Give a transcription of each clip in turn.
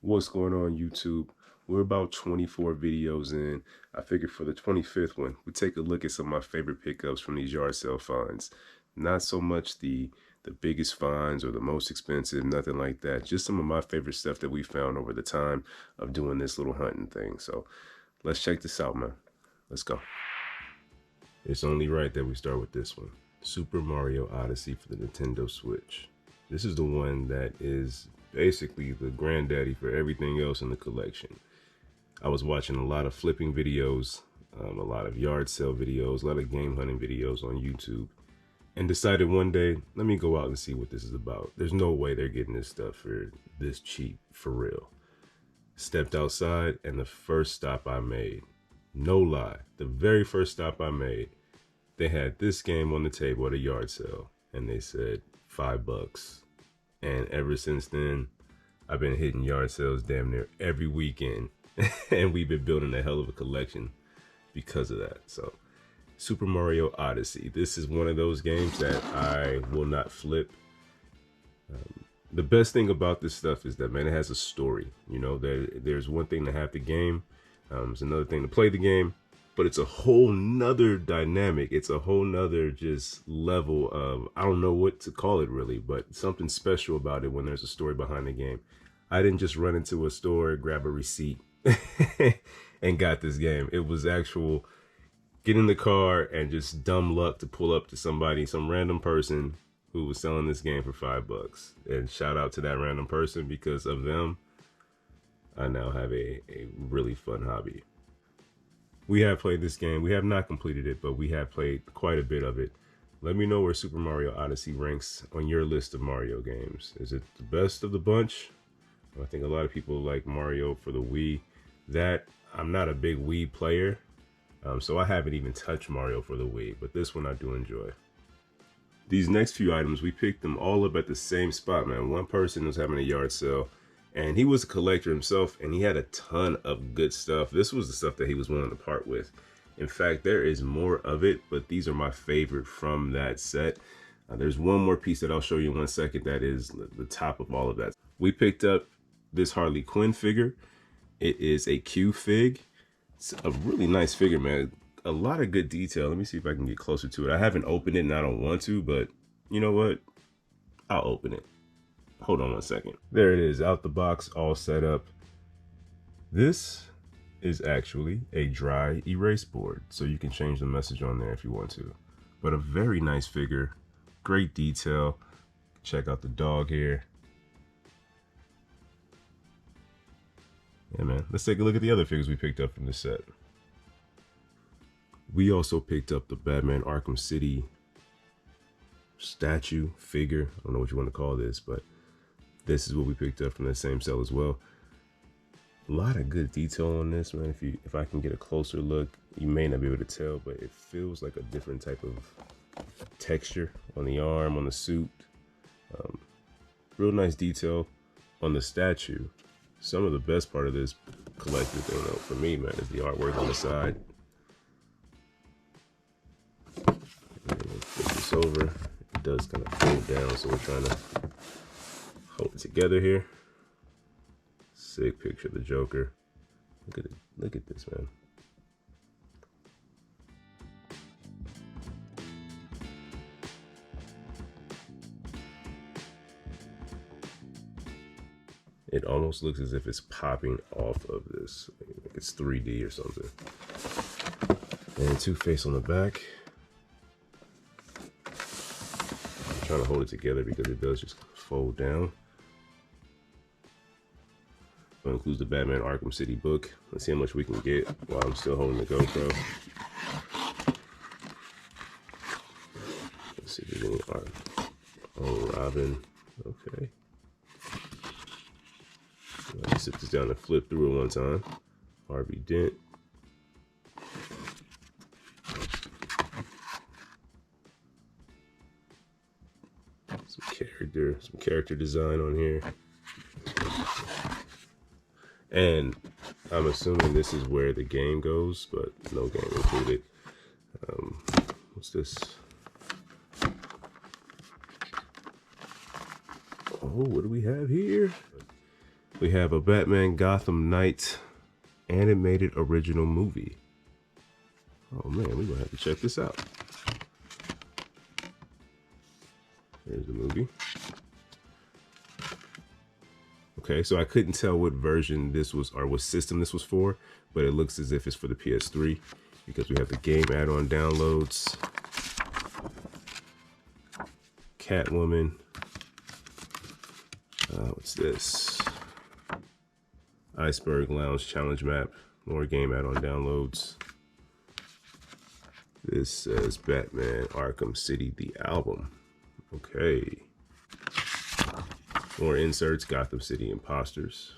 What's going on, YouTube? We're about 24 videos in. I figured for the 25th one, we'd take a look at some of my favorite pickups from these yard sale finds. Not so much the biggest finds or the most expensive, nothing like that. Just some of my favorite stuff that we found over the time of doing this little hunting thing. So let's check this out, man. Let's go. It's only right that we start with this one. Super Mario Odyssey for the Nintendo Switch. This is the one that is basically the granddaddy for everything else in the collection. I was watching a lot of flipping videos, a lot of yard sale videos, a lot of game hunting videos on YouTube, and decided one day, let me go out and see what this is about. There's no way they're getting this stuff for this cheap, for real. Stepped outside, and the first stop I made, no lie, the very first stop I made, they had this game on the table at a yard sale, and they said $5. And ever since then, I've been hitting yard sales damn near every weekend. And we've been building a hell of a collection because of that. So, Super Mario Odyssey. This is one of those games that I will not flip. The best thing about this stuff is that, man, it has a story. You know, there's one thing to have the game. It's another thing to play the game. But it's a whole nother dynamic. It's a whole nother just level of, I don't know what to call it really, but something special about it when there's a story behind the game. I didn't just run into a store, grab a receipt, and got this game. It was actual get in the car and just dumb luck to pull up to somebody, some random person who was selling this game for $5. And shout out to that random person, because of them, I now have a really fun hobby. We have played this game. We have not completed it, but we have played quite a bit of it. Let me know where Super Mario Odyssey ranks on your list of Mario games. Is it the best of the bunch? I think a lot of people like Mario for the Wii. I'm not a big Wii player, so I haven't even touched Mario for the Wii, but this one I do enjoy. These next few items, we picked them all up at the same spot, man. One person was having a yard sale, and he was a collector himself, and he had a ton of good stuff. This was the stuff that he was willing to part with. In fact, there is more of it, but these are my favorite from that set. There's one more piece that I'll show you in 1 second that is the top of all of that. We picked up this Harley Quinn figure. It is a Q fig. It's a really nice figure, man. A lot of good detail. Let me see if I can get closer to it. I haven't opened it and I don't want to, but you know what? I'll open it. Hold on 1 second. There it is, out the box, all set up. This is actually a dry erase board, so you can change the message on there if you want to. But a very nice figure, great detail. Check out the dog here. Yeah, man, let's take a look at the other figures we picked up from this set. We also picked up the Batman Arkham City statue, figure, I don't know what you want to call this, but this is what we picked up from that same cell as well. A lot of good detail on this, man. If I can get a closer look, you may not be able to tell, but it feels like a different type of texture on the arm, on the suit. Real nice detail on the statue. Some of the best part of this collector thing, though, for me, man, is the artwork on the side. Flip this over. It does kind of fold down, so we're trying to hold it together here. Sick picture of the Joker. Look at it. Look at this, man. It almost looks as if it's popping off of this. Like it's 3D or something. And Two-Face on the back. I'm trying to hold it together because it does just fold down. It includes the Batman Arkham City book. Let's see how much we can get while I'm still holding the GoPro. Let's see if there's any art. Oh, Robin. Okay. Let me sit this down and flip through it one time. Harvey Dent. Some character design on here. And I'm assuming this is where the game goes, but no game included. What's this? Oh, what do we have here? We have a Batman Gotham Knight animated original movie. Oh man, we're gonna have to check this out. Here's the movie. Okay, so I couldn't tell what version this was or what system this was for, but it looks as if it's for the PS3 because we have the game add-on downloads. Catwoman. What's this? Iceberg Lounge Challenge Map. More game add-on downloads. This says Batman Arkham City, the album. Okay. More inserts, Gotham City Imposters.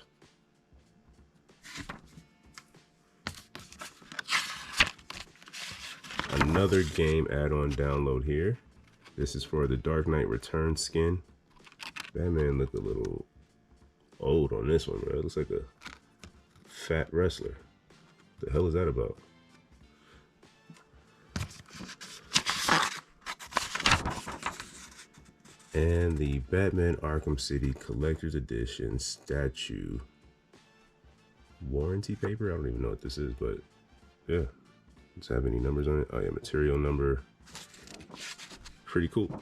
Another game add-on download here. This is for the Dark Knight Returns skin. Batman looked a little old on this one, bro. It looks like a fat wrestler. What the hell is that about? And the Batman Arkham City Collector's Edition statue warranty paper. I don't even know what this is, but yeah. Does it have any numbers on it? Oh yeah, material number. Pretty cool.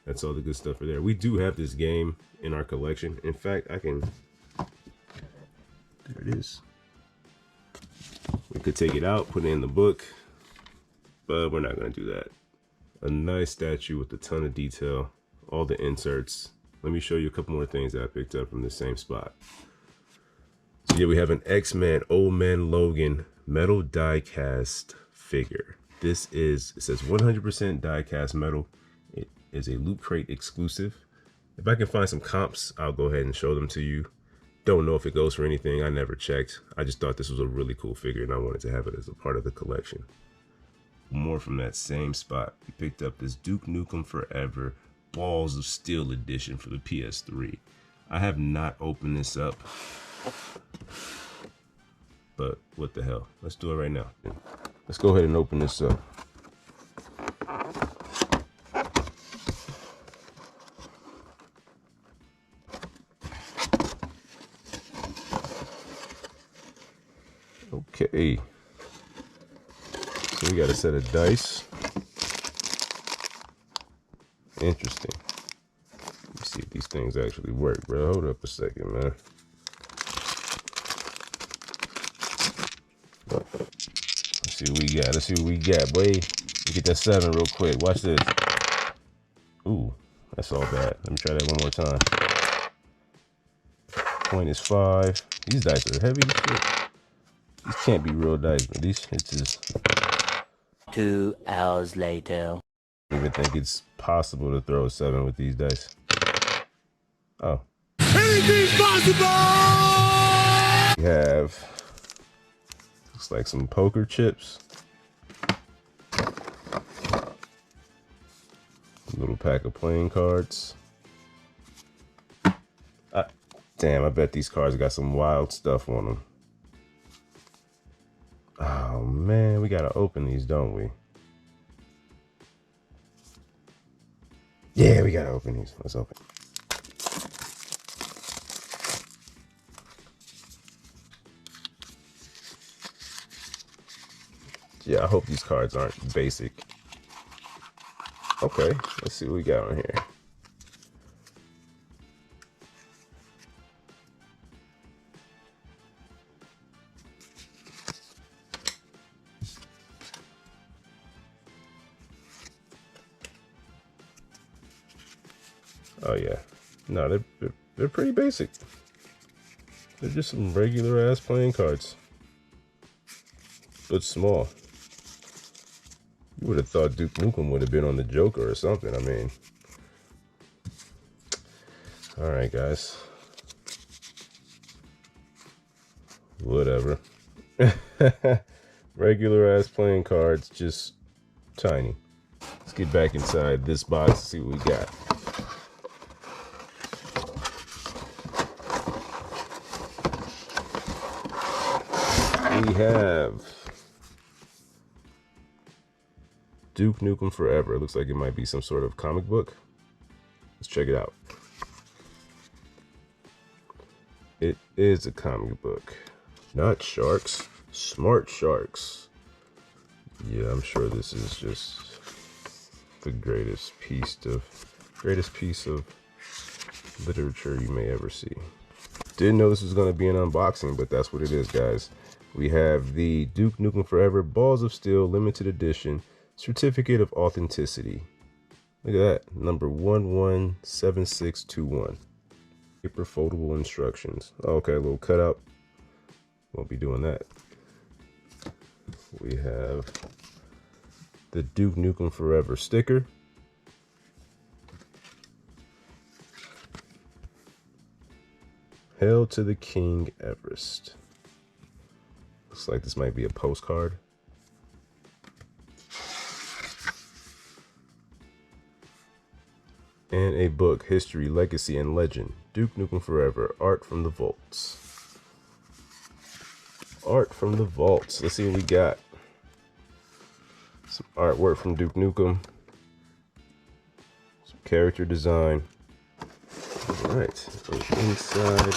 That's all the good stuff for there. We do have this game in our collection. In fact, I can, there it is. We could take it out, put it in the book, but we're not gonna do that. A nice statue with a ton of detail, all the inserts. Let me show you a couple more things that I picked up from the same spot. So yeah, we have an X-Men Old Man Logan metal die cast figure. This is, it says 100% die cast metal. It is a Loot Crate exclusive. If I can find some comps, I'll go ahead and show them to you. Don't know if it goes for anything. I never checked. I just thought this was a really cool figure and I wanted to have it as a part of the collection. More from that same spot. We picked up this Duke Nukem Forever Balls of Steel edition for the PS3. I have not opened this up, but what the hell? Let's do it right now. Let's go ahead and open this up. Okay. So we got a set of dice. Interesting. Let's see if these things actually work, bro. Hold up a second, man. Let's see what we got. Let's see what we got, boy. Let's get that 7 real quick. Watch this. Ooh, that's all bad. Let me try that one more time. Point is 5. These dice are heavy as shit. These can't be real dice, but these shits is... 2 hours later. I don't even think it's possible to throw a 7 with these dice. Oh. Anything's possible! We have, looks like some poker chips. A little pack of playing cards. Damn, I bet these cards got some wild stuff on them. Oh man, we gotta open these, don't we? Yeah, we gotta open these. Let's open. Yeah, I hope these cards aren't basic. Okay, let's see what we got on here. Oh yeah, no, they're pretty basic. They're just some regular ass playing cards, but small. You would have thought Duke Nukem would have been on the Joker or something. I mean, all right, guys, whatever. Regular ass playing cards, just tiny. Let's get back inside this box and see what we got. We have Duke Nukem Forever. It looks like it might be some sort of comic book. Let's check it out. It is a comic book. Not sharks, smart sharks. Yeah, I'm sure this is just the greatest piece of literature you may ever see. Didn't know this was going to be an unboxing, but that's what it is, guys. We have the Duke Nukem Forever Balls of Steel Limited Edition Certificate of Authenticity. Look at that, number 117621. Paper foldable instructions. Okay, a little cutout. Won't be doing that. We have the Duke Nukem Forever sticker. Hail to the King Everest. Looks like this might be a postcard. And a book, History, Legacy, and Legend. Duke Nukem Forever, Art from the Vaults. Art from the Vaults. Let's see what we got. Some artwork from Duke Nukem. Some character design. Alright, inside.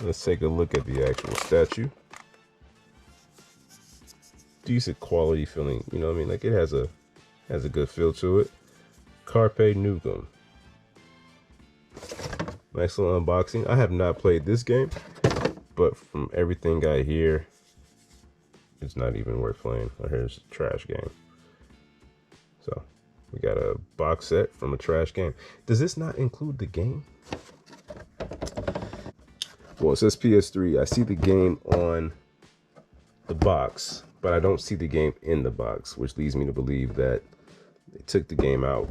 Let's take a look at the actual statue. Decent quality feeling, you know what I mean? Like it has a good feel to it. Carpe Nukem. Nice little unboxing. I have not played this game, but from everything I hear, it's not even worth playing. I hear it's a trash game. So we got a box set from a trash game. Does this not include the game? Well, it says PS3. I see the game on the box, but I don't see the game in the box, which leads me to believe that they took the game out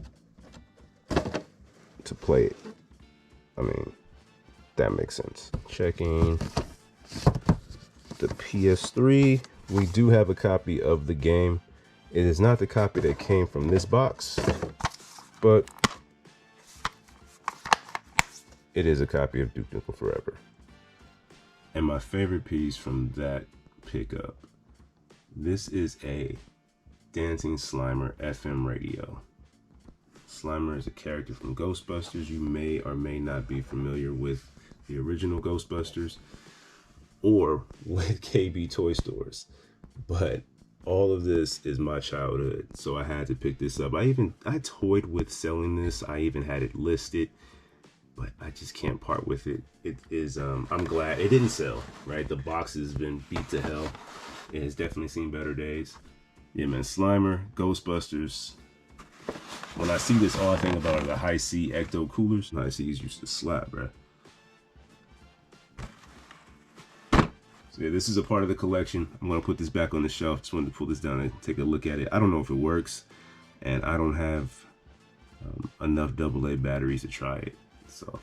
to play it. I mean, that makes sense. Checking the PS3. We do have a copy of the game. It is not the copy that came from this box, but it is a copy of Duke Nukem Forever. And my favorite piece from that pickup, this is a Dancing Slimer FM radio. Slimer is a character from Ghostbusters. You may or may not be familiar with the original Ghostbusters or with KB toy stores, but all of this is my childhood, so I had to pick this up. I toyed with selling this. I even had it listed, but I just can't part with it. It is, I'm glad it didn't sell, right? The box has been beat to hell. It has definitely seen better days. Yeah, man, Slimer, Ghostbusters. When I see this, all I think about are the high C ecto coolers. High C's used to slap, bro. So yeah, this is a part of the collection. I'm gonna put this back on the shelf. Just wanted to pull this down and take a look at it. I don't know if it works, and I don't have enough AA batteries to try it. So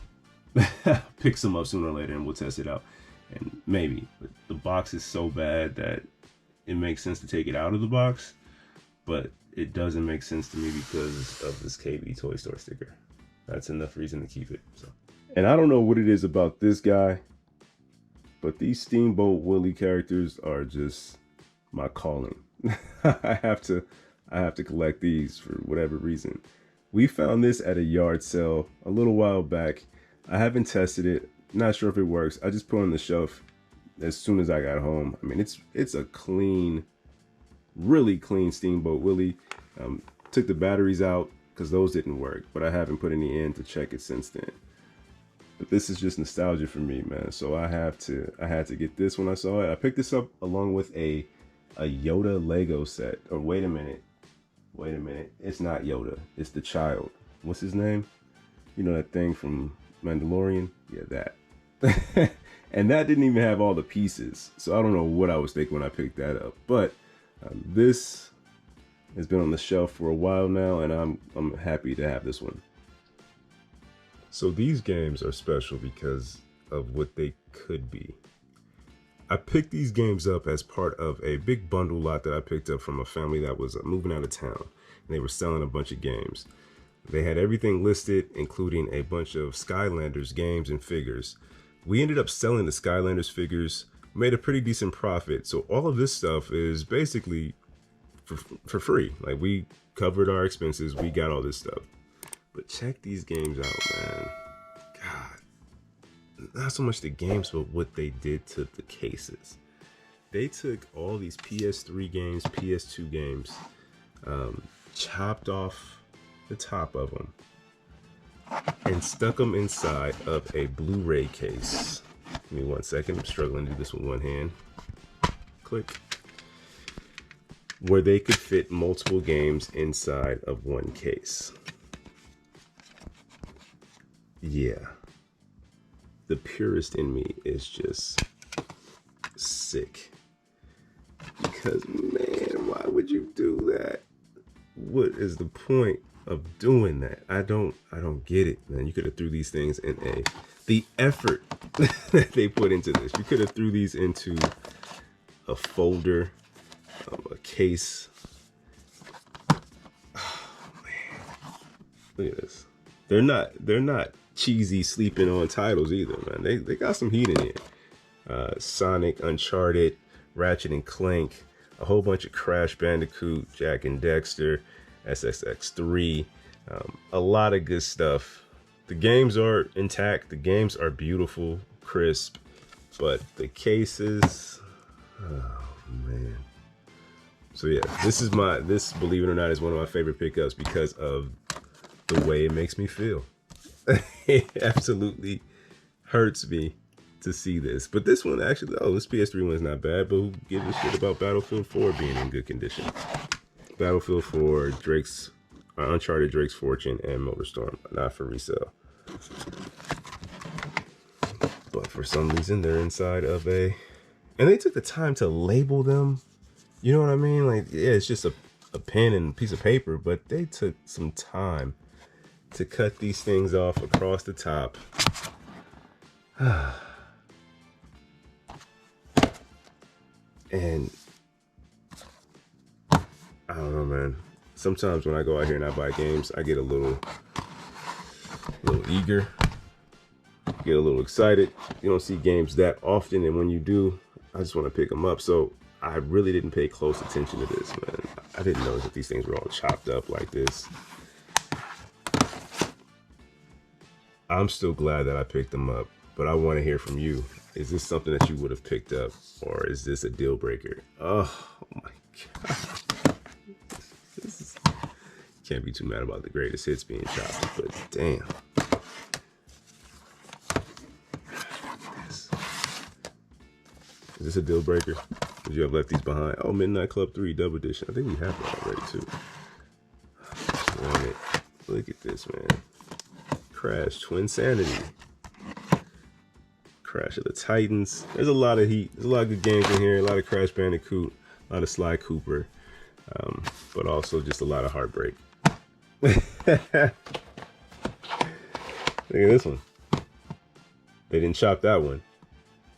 pick some up sooner or later, and we'll test it out. And maybe, but the box is so bad that it makes sense to take it out of the box, but it doesn't make sense to me because of this KB toy store sticker. That's enough reason to keep it. So, and I don't know what it is about this guy, but these Steamboat Willie characters are just my calling. I have to collect these for whatever reason. We found this at a yard sale a little while back. I haven't tested it. Not sure if it works. I just put it on the shelf as soon as I got home. I mean, it's a clean, really clean Steamboat Willie. Took the batteries out because those didn't work, but I haven't put any in to check it since then. But this is just nostalgia for me, man. So I had to get this when I saw it. I picked this up along with a Yoda Lego set. Or wait a minute. It's not Yoda. It's the child. What's his name? You know that thing from Mandalorian? Yeah, that. And that didn't even have all the pieces. So I don't know what I was thinking when I picked that up. But this has been on the shelf for a while now, and I'm happy to have this one. So these games are special because of what they could be. I picked these games up as part of a big bundle lot that I picked up from a family that was moving out of town, and they were selling a bunch of games. They had everything listed, including a bunch of Skylanders games and figures. We ended up selling the Skylanders figures, made a pretty decent profit. So all of this stuff is basically for free. Like, we covered our expenses, we got all this stuff. But check these games out, man. God, not so much the games, but what they did to the cases. They took all these PS3 games, PS2 games, chopped off the top of them, and stuck them inside of a Blu-ray case. Give me 1 second. I'm struggling to do this with one hand. Click. Where they could fit multiple games inside of one case. Yeah. The purist in me is just sick. Because, man, why would you do that? What is the point of doing that? I don't get it, man. You could have threw these things in the effort that they put into this. You could have threw these into a folder, a case. Oh, man. Look at this. They're not cheesy sleeping on titles either, man. They got some heat in here. Sonic, Uncharted, Ratchet and Clank, a whole bunch of Crash Bandicoot, Jack and Dexter, SSX3, a lot of good stuff. The games are intact. The games are beautiful, crisp, but the cases, oh man. So yeah, this, believe it or not, is one of my favorite pickups because of the way it makes me feel. It absolutely hurts me to see this. But this one actually, this PS3 one's not bad, but who gives a shit about Battlefield 4 being in good condition? Battlefield 4, Uncharted, Drake's Fortune, and Motorstorm, not for resale. But for some reason, they're inside of and they took the time to label them. You know what I mean? Like, yeah, it's just a pen and a piece of paper, but they took some time to cut these things off across the top. And I don't know, man. Sometimes when I go out here and I buy games, I get a little eager, get a little excited. You don't see games that often, and when you do, I just want to pick them up. So I really didn't pay close attention to this, man. I didn't know that these things were all chopped up like this. I'm still glad that I picked them up, but I want to hear from you. Is this something that you would have picked up, or is this a deal breaker? Oh my God. Can't be too mad about the greatest hits being chopped, but damn. Is this a deal breaker? Would you have left these behind? Oh, Midnight Club 3 Double Edition. I think we have that already too. Damn it. Look at this, man. Crash Twin Sanity. Crash of the Titans. There's a lot of heat. There's a lot of good games in here. A lot of Crash Bandicoot. A lot of Sly Cooper. But also just a lot of heartbreak. Look at this one. They didn't chop that one.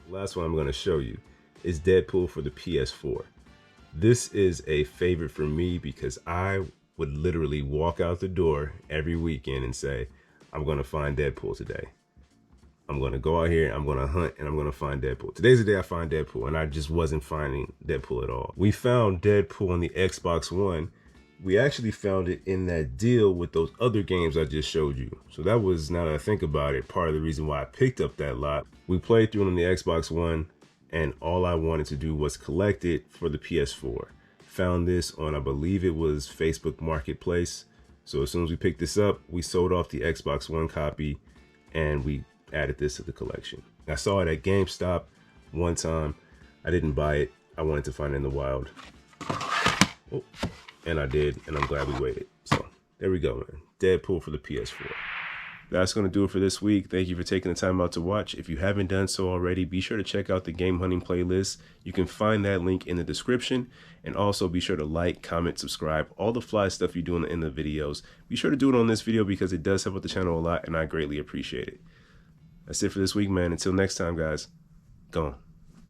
The last one I'm going to show you is Deadpool for the PS4. This is a favorite for me because I would literally walk out the door every weekend and say, I'm going to find Deadpool today. I'm going to go out here, I'm going to hunt, and I'm going to find Deadpool. Today's the day I find Deadpool, and I just wasn't finding Deadpool at all. We found Deadpool on the Xbox One. We actually found it in that deal with those other games I just showed you. So that was, now that I think about it, part of the reason why I picked up that lot. We played through it on the Xbox One, and all I wanted to do was collect it for the PS4. Found this on, I believe it was Facebook Marketplace. So as soon as we picked this up, we sold off the Xbox One copy, and we added this to the collection. I saw it at GameStop one time. I didn't buy it. I wanted to find it in the wild. Oh, and I did, and I'm glad we waited. So there we go, man. Deadpool for the PS4. That's going to do it for this week. Thank you for taking the time out to watch. If you haven't done so already, be sure to check out the game hunting playlist. You can find that link in the description. And also be sure to like, comment, subscribe, all the fly stuff you do in the videos. Be sure to do it on this video because it does help with the channel a lot, and I greatly appreciate it. That's it for this week, man. Until next time, guys. Gone.